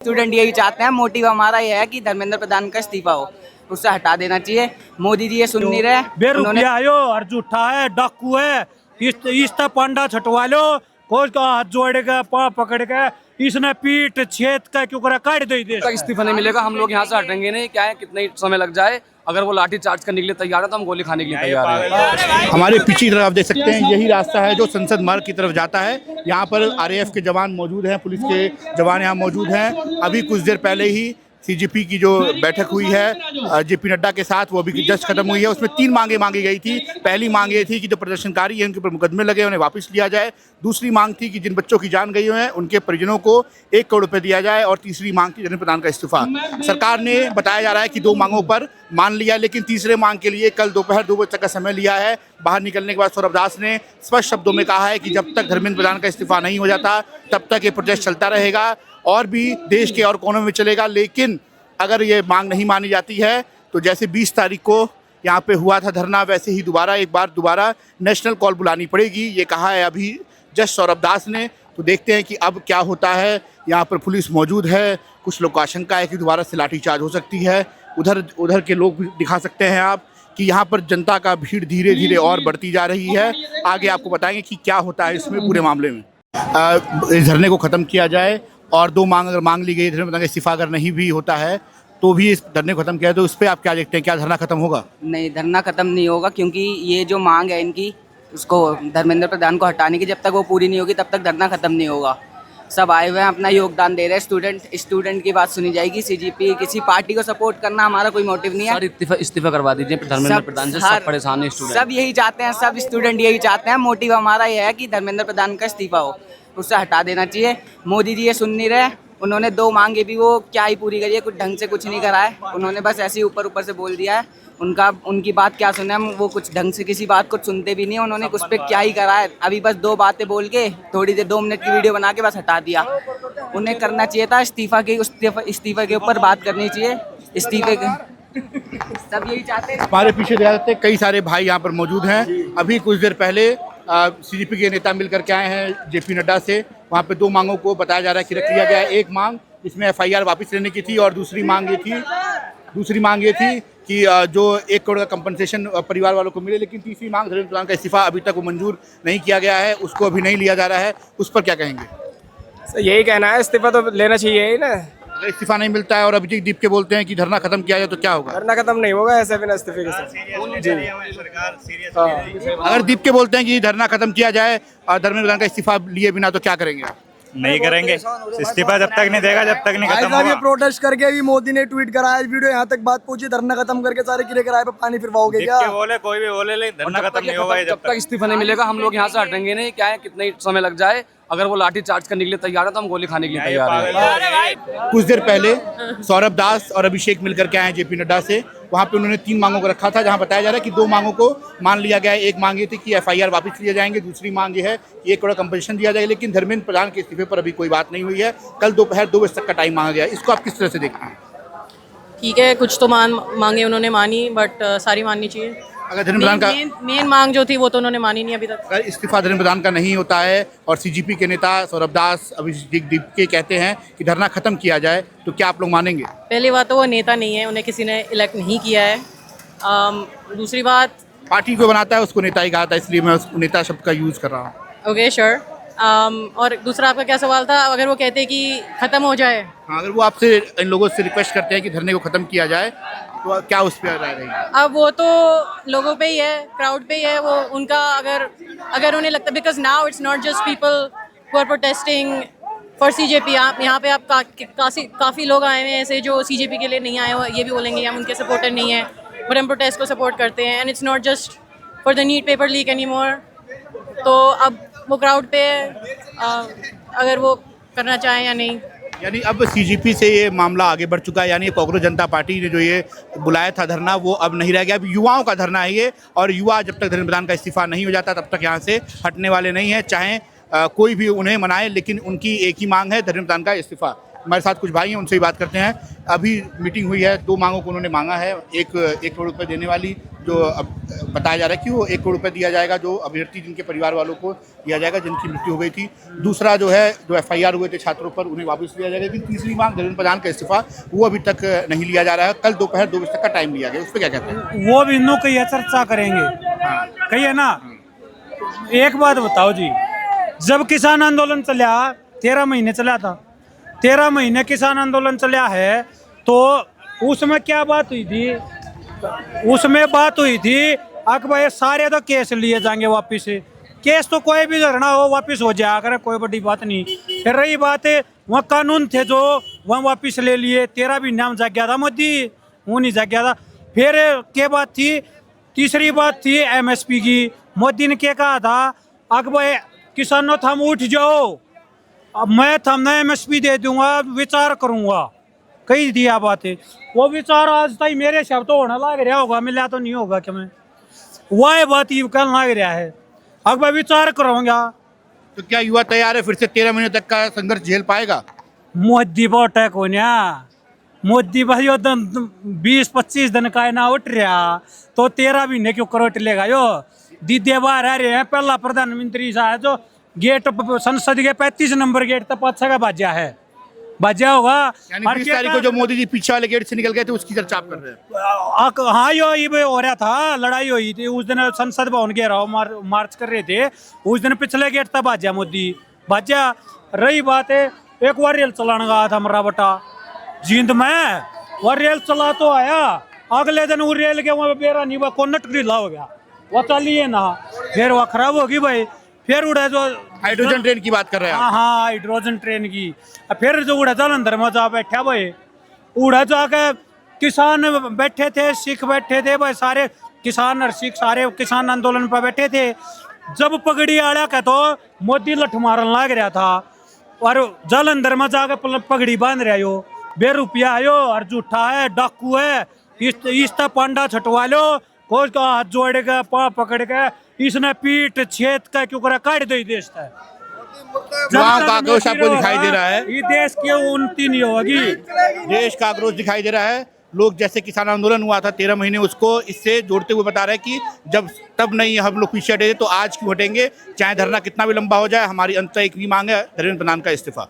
Student यही चाहते हैं। मोटिव हमारा ये है कि धर्मेंद्र प्रधान का इस्तीफा हो, उससे हटा देना चाहिए। मोदी जी ये सुन नहीं रहे। बेरुपया आयो और झूठा है, डाकू है, इस पंडा छटवा लो, कोई का हाथ जोड़ेगा, पाँव पकड़ के इसने पीठ छेद का क्यों करा, काट दे। तक इस्तीफा नहीं मिलेगा हम लोग यहाँ से हटेंगे नहीं। क्या है कितना समय लग जाए, अगर वो लाठी चार्ज करने के लिए तैयार है तो हम गोली खाने के लिए तैयार है। हमारे पीछे की तरफ आप देख सकते हैं, यही रास्ता है जो संसद मार्ग की तरफ जाता है। यहाँ पर आरएएफ के जवान मौजूद हैं, पुलिस के जवान यहाँ मौजूद हैं। अभी कुछ देर पहले ही सीजीपी की जो बैठक हुई है जेपी नड्डा के साथ, वो अभी जस्ट खत्म हुई है। उसमें 3 मांगे मांगी गई थी। पहली मांग ये थी कि जो प्रदर्शनकारी हैं उनके ऊपर मुकदमे लगे उन्हें वापस लिया जाए। दूसरी मांग थी कि जिन बच्चों की जान गई हैं उनके परिजनों को 1 करोड़ रुपए दिया जाए। और तीसरी मांग थी धर्मेंद्र प्रधान का इस्तीफा। सरकार ने बताया जा रहा है कि 2 मांगों पर मान लिया, लेकिन तीसरे मांग के लिए कल दोपहर 2 बजे तक का समय लिया है। बाहर निकलने के बाद सौरभ दास ने स्पष्ट शब्दों में कहा है कि जब तक धर्मेंद्र प्रधान का इस्तीफा नहीं हो जाता तब तक ये प्रोटेस्ट चलता रहेगा और भी देश के और कोनों में चलेगा। लेकिन अगर ये मांग नहीं मानी जाती है तो जैसे 20 तारीख को यहाँ पे हुआ था धरना, वैसे ही दोबारा नेशनल कॉल बुलानी पड़ेगी। ये कहा है अभी जस्ट सौरभ दास ने। तो देखते हैं कि अब क्या होता है। यहाँ पर पुलिस मौजूद है। कुछ लोग को आशंका है कि दोबारा से लाठीचार्ज हो सकती है। उधर के लोग भी दिखा सकते हैं आप कि यहाँ पर जनता का भीड़ धीरे धीरे और बढ़ती जा रही है। आगे आपको बताएंगे कि क्या होता है इसमें पूरे मामले में। इस धरने को ख़त्म किया जाए और 2 मांग अगर मांग ली गई, धरने का इस्तीफा अगर नहीं भी होता है तो भी इस धरने को खत्म किया, तो उस पर आप क्या देखते हैं, क्या धरना खत्म होगा? नहीं, धरना खत्म नहीं होगा, क्योंकि ये जो मांग है इनकी, उसको धर्मेंद्र प्रधान को हटाने की, जब तक वो पूरी नहीं होगी तब तक धरना खत्म नहीं होगा। सब आए हुए हैं, अपना योगदान दे रहे हैं। स्टूडेंट की बात सुनी जाएगी। सीजीपी किसी पार्टी को सपोर्ट करना हमारा कोई मोटिव नहीं है। सर इस्तीफा करवा दीजिए धर्मेंद्र प्रधान से। सब परेशान है स्टूडेंट, सब यही चाहते हैं, सब स्टूडेंट यही चाहते हैं। मोटिव हमारा ये है कि धर्मेंद्र प्रधान का इस्तीफा हो, उससे हटा देना चाहिए। मोदी जी ये सुन नहीं रहे। उन्होंने 2 मांगे भी वो क्या ही पूरी करी है, कुछ ढंग से कुछ नहीं करा है। उन्होंने बस ऐसे ही ऊपर से बोल दिया है। उनकी बात क्या सुने हम, वो कुछ ढंग से किसी बात को सुनते भी नहीं। उन्होंने उस पर क्या ही करा है, अभी बस 2 बातें बोल के थोड़ी देर 2 मिनट की वीडियो बना के बस हटा दिया। उन्हें करना चाहिए था इस्तीफा के ऊपर बात करनी चाहिए। इस्तीफे के सब यही चाहते हैं। हमारे पीछे देखते कई सारे भाई यहाँ पर मौजूद हैं। अभी कुछ देर पहले सीजीपी के नेता मिल करके आए हैं जेपी नड्डा से। वहाँ पे 2 मांगों को बताया जा रहा है कि रख लिया गया है। एक मांग इसमें एफआईआर वापस लेने की थी और दूसरी मांग ये थी कि जो 1 करोड़ का कंपनसेशन परिवार वालों को मिले। लेकिन तीसरी मांग धर्मेंद्र प्रधान का इस्तीफा अभी तक वो मंजूर नहीं किया गया है, उसको अभी नहीं लिया जा रहा है। उस पर क्या कहेंगे? यही कहना है, इस्तीफा तो लेना चाहिए ही ना। अगर इस्तीफा नहीं मिलता है और अभिजीत दीप के बोलते हैं कि धरना खत्म किया जाए तो क्या होगा? धरना खत्म नहीं होगा ऐसे बिना इस्तीफे के साथ। अगर दीप के बोलते हैं कि धरना खत्म किया जाए और धर्मेंद्र प्रधान का इस्तीफा लिए बिना, तो क्या करेंगे आप? नहीं करेंगे इस्तीफा जब तक नहीं देगा, जब तक नहीं खत्म होगा। ये प्रोटेस्ट करके भी मोदी ने ट्वीट कराया, वीडियो यहाँ तक बात पहुंची, धरना खत्म करके सारे किले किराए पे पानी फिरवाओगे क्या? बोले कोई भी बोले, लेकिन धरना खत्म नहीं होगा जब तक इस्तीफा नहीं मिलेगा हम लोग यहाँ से हटेंगे नहीं। क्या है कितना समय लग जाए, अगर वो लाठी चार्ज करने के लिए तैयार है तो हम गोली खाने के लिए तैयार है। कुछ देर पहले सौरभ दास और अभिषेक मिलकर के आए जेपी नड्डा से। वहाँ पे उन्होंने 3 मांगों को रखा था, जहाँ बताया जा रहा है कि 2 मांगों को मान लिया गया है। एक मांग ये थी कि एफआईआर वापस लिए जाएंगे, दूसरी मांग ये है कि 1 करोड़ कंपनसेशन दिया जाएगा। लेकिन धर्मेंद्र प्रधान के इस्तीफे पर अभी कोई बात नहीं हुई है। कल दोपहर 2 बजे तक का टाइम मांगा गया है। इसको आप किस तरह से देखते हैं? ठीक है, कुछ तो मांगे उन्होंने मानी, बट सारी माननी चाहिए। अगर धर्मेंद्र प्रधान का मेन मांग जो थी वो तो उन्होंने मानी नहीं अभी तक। अगर इस्तीफा धर्मेंद्र प्रधान का नहीं होता है और सीजीपी के नेता सौरभ दास अभिजीत दीप के कहते हैं कि धरना खत्म किया जाए, तो क्या आप लोग मानेंगे? पहली बात तो वो नेता नहीं है, उन्हें किसी ने इलेक्ट नहीं किया है। दूसरी बात, पार्टी को बनाता है उसको नेता ही कहा था, इसलिए मैं उस नेता शब्द का यूज़ कर रहा हूँ। Okay sure. और दूसरा आपका क्या सवाल था? अगर वो कहते कि ख़त्म हो जाए, हाँ, अगर वो आपसे इन लोगों से रिक्वेस्ट करते हैं कि धरने को ख़त्म किया जाए तो क्या उस पर राय रहेगी? अब वो तो लोगों पे ही है, क्राउड पे ही है वो उनका। अगर उन्हें लगता है, because now it's not just people who are protesting for CJP. आप यहाँ पे आप काफ़ी लोग आए हैं ऐसे जो सीजेपी के लिए नहीं आए हो, ये भी बोलेंगे हम उनके सपोर्टर नहीं हैं, बट हम प्रोटेस्ट को सपोर्ट करते हैं। And it's not just for the NEET paper leak any more. तो अब वो क्राउड पे है, अगर वो करना चाहें या नहीं। यानी अब सीजीपी से ये मामला आगे बढ़ चुका है। यानी कांग्रेस जनता पार्टी ने जो ये बुलाया था धरना, वो अब नहीं रह गया। अब युवाओं का धरना है ये, और युवा जब तक धर्मेंद्र प्रधान का इस्तीफा नहीं हो जाता तब तक यहाँ से हटने वाले नहीं हैं, चाहे कोई भी उन्हें मनाए। लेकिन उनकी एक ही मांग है, धर्मेंद्र प्रधान का इस्तीफा। हमारे साथ कुछ भाई हैं, उनसे भी बात करते हैं। अभी मीटिंग हुई है, 2 मांगों को उन्होंने मांगा है। 1 करोड़ रुपये देने वाली, जो अब बताया जा रहा है कि वो 1 करोड़ रुपए दिया जाएगा जो अभ्यर्थी जिनके परिवार वालों को दिया जाएगा जिनकी मृत्यु हो गई थी। दूसरा जो है जो FIR हुए थे छात्रों पर उन्हें वापस लिया जाएगा। लेकिन तीसरी मांग धर्मेंद्र प्रधान का इस्तीफा वो अभी तक नहीं लिया जा रहा है। कल दोपहर 2 बजे तक का टाइम लिया गया, उस पर क्या कहते हैं? वो भी इन्हों कही चर्चा करेंगे, कहिए ना। एक बात बताओ जी, जब किसान आंदोलन चला 13 महीने चला था, 13 महीने किसान आंदोलन चला है, तो उसमें क्या बात हुई थी? उसमें बात हुई थी भाई सारे तो केस लिए जाएंगे वापिस। केस तो कोई भी धरना हो वापिस हो जाया करे, कोई बड़ी बात नहीं। फिर रही बात है वहाँ कानून थे जो वहाँ वापिस ले लिए, 13 भी नाम जाग गया था मोदी, वो नहीं जाग गया था। फिर क्या बात थी? तीसरी बात थी MSP की। मोदी ने क्या कहा था? भाई किसानों थम उठ जाओ, अब मैं थमने MSP दे दूंगा, विचार करूंगा, कही दिया बात है। वो विचार आज तक मेरे शब्द तो होने लग रहा होगा, मिला तो नहीं होगा कि मैं वह बात ये कल लग रहा है। अब मैं विचार करूंगा। तो क्या युवा तैयार है फिर से 13 महीने तक का संघर्ष झेल पाएगा? मोदी पर अटैक हो ना, मोदी भाई 20-25 दिन का ना उठ रहा तो 13 महीने क्यों करोट लेगा? यो दीदी बाहर आ रहे हैं, पहला प्रधानमंत्री साहब जो गेट संसद के 35 नंबर गेट तक पाछा का बाजा है, बाजा होगा। यानी 20 तारीख को जो मोदी जी पीछे वाले गेट से निकल गए थे उसकी चर्चा आप कर रहे हैं? हाँ, यो ये हो रहा था, लड़ाई हुई थी उस दिन संसद भवन घेराव मार्च कर रहे थे, उस दिन पिछले गेट तक बाजा मोदी बाजा। रही बात है एक बार रेल चलाने गया था मरा बटा जींद में, वह रेल चला तो आया, अगले दिन वो रेल के वहाँ बेरा नहीं वो नट ढीला हो गया, वो चलिए ना, फिर वह खराब होगी भाई। फिर उड़ा जो हाइड्रोजन ट्रेन की बात कर रहे हैं? हाँ, हाइड्रोजन ट्रेन की। फिर जो उड़ा जालंधर में जा बैठा भाई, उड़ा जाके किसान बैठे थे, सिख बैठे थे भाई, सारे किसान और सिख सारे किसान आंदोलन पर बैठे थे। जब पगड़ी आड़ा का तो मोदी लठ मारन लग रहा था और जालंधर में जाके पगड़ी बांध रहा हो, बेरुपया आयो और झूठा है, डाकू है, इस पांडा छटवा लो, कोई का हाथ जोड़ के पाँव पकड़ के इसने पीट छेद का क्यों करा काट दो देश का। वहाँ का आक्रोश आपको दिखाई दे रहा है? ये देश की उन्नति नहीं होगी, देश का आक्रोश दिखाई दे रहा है। लोग जैसे किसान आंदोलन हुआ था 13 महीने, उसको इससे जोड़ते हुए बता रहे हैं कि जब तब नहीं हम लोग पीछे हटे तो आज क्यों हटेंगे, चाहे धरना कितना भी लंबा हो जाए। हमारी अंत एक भी मांग है, धर्मेंद्र प्रधान का इस्तीफा।